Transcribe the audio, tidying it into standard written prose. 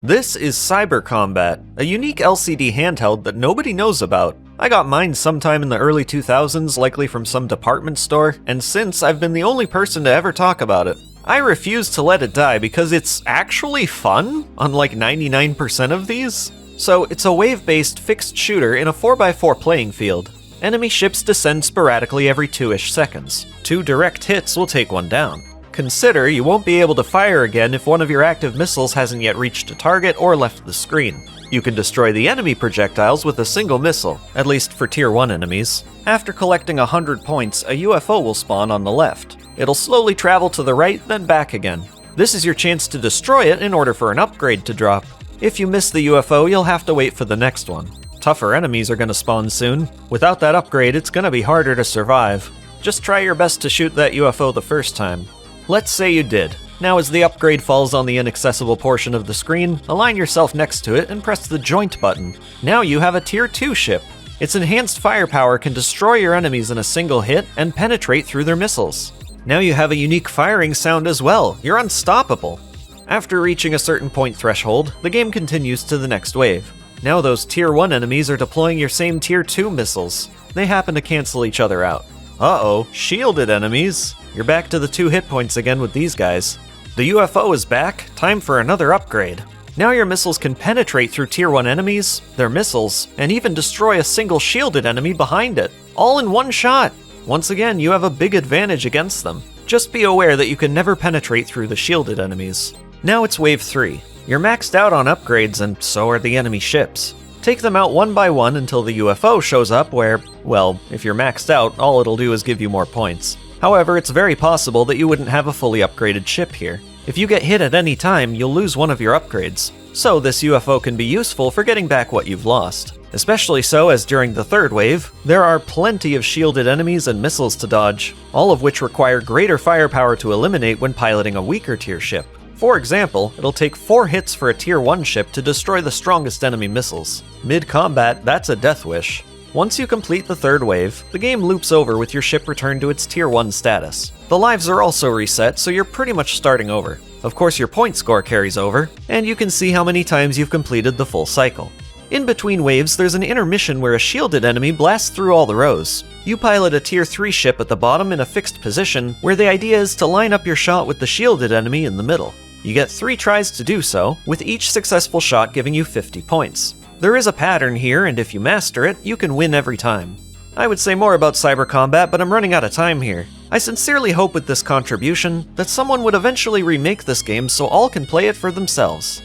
This is Cyber Combat, a unique LCD handheld that nobody knows about. I got mine sometime in the early 2000s, likely from some department store, and since I've been the only person to ever talk about it. I refuse to let it die because it's actually fun, unlike 99% of these. So it's a wave-based fixed shooter in a 4x4 playing field. Enemy ships descend sporadically every 2-ish seconds. 2 direct hits will take one down. Consider you won't be able to fire again if one of your active missiles hasn't yet reached a target or left the screen. You can destroy the enemy projectiles with a single missile, at least for Tier 1 enemies. After collecting 100 points, a UFO will spawn on the left. It'll slowly travel to the right, then back again. This is your chance to destroy it in order for an upgrade to drop. If you miss the UFO, you'll have to wait for the next one. Tougher enemies are gonna spawn soon. Without that upgrade, it's gonna be harder to survive. Just try your best to shoot that UFO the first time. Let's say you did. Now as the upgrade falls on the inaccessible portion of the screen, align yourself next to it and press the joint button. Now you have a Tier 2 ship. Its enhanced firepower can destroy your enemies in a single hit and penetrate through their missiles. Now you have a unique firing sound as well. You're unstoppable. After reaching a certain point threshold, the game continues to the next wave. Now those Tier 1 enemies are deploying your same Tier 2 missiles. They happen to cancel each other out. Uh-oh, shielded enemies. You're back to the 2 hit points again with these guys. The UFO is back, time for another upgrade. Now your missiles can penetrate through Tier 1 enemies, their missiles, and even destroy a single shielded enemy behind it, all in one shot. Once again, you have a big advantage against them. Just be aware that you can never penetrate through the shielded enemies. Now it's Wave 3. You're maxed out on upgrades, and so are the enemy ships. Take them out one by one until the UFO shows up where, well, if you're maxed out, all it'll do is give you more points. However, it's very possible that you wouldn't have a fully upgraded ship here. If you get hit at any time, you'll lose one of your upgrades. So this UFO can be useful for getting back what you've lost. Especially so as during the third wave, there are plenty of shielded enemies and missiles to dodge, all of which require greater firepower to eliminate when piloting a weaker tier ship. For example, it'll take 4 hits for a Tier 1 ship to destroy the strongest enemy missiles. Mid-combat, that's a death wish. Once you complete the third wave, the game loops over with your ship returned to its Tier 1 status. The lives are also reset, so you're pretty much starting over. Of course, your point score carries over, and you can see how many times you've completed the full cycle. In between waves, there's an intermission where a shielded enemy blasts through all the rows. You pilot a Tier 3 ship at the bottom in a fixed position, where the idea is to line up your shot with the shielded enemy in the middle. You get 3 tries to do so, with each successful shot giving you 50 points. There is a pattern here, and if you master it, you can win every time. I would say more about Cyber Combat, but I'm running out of time here. I sincerely hope with this contribution that someone would eventually remake this game so all can play it for themselves.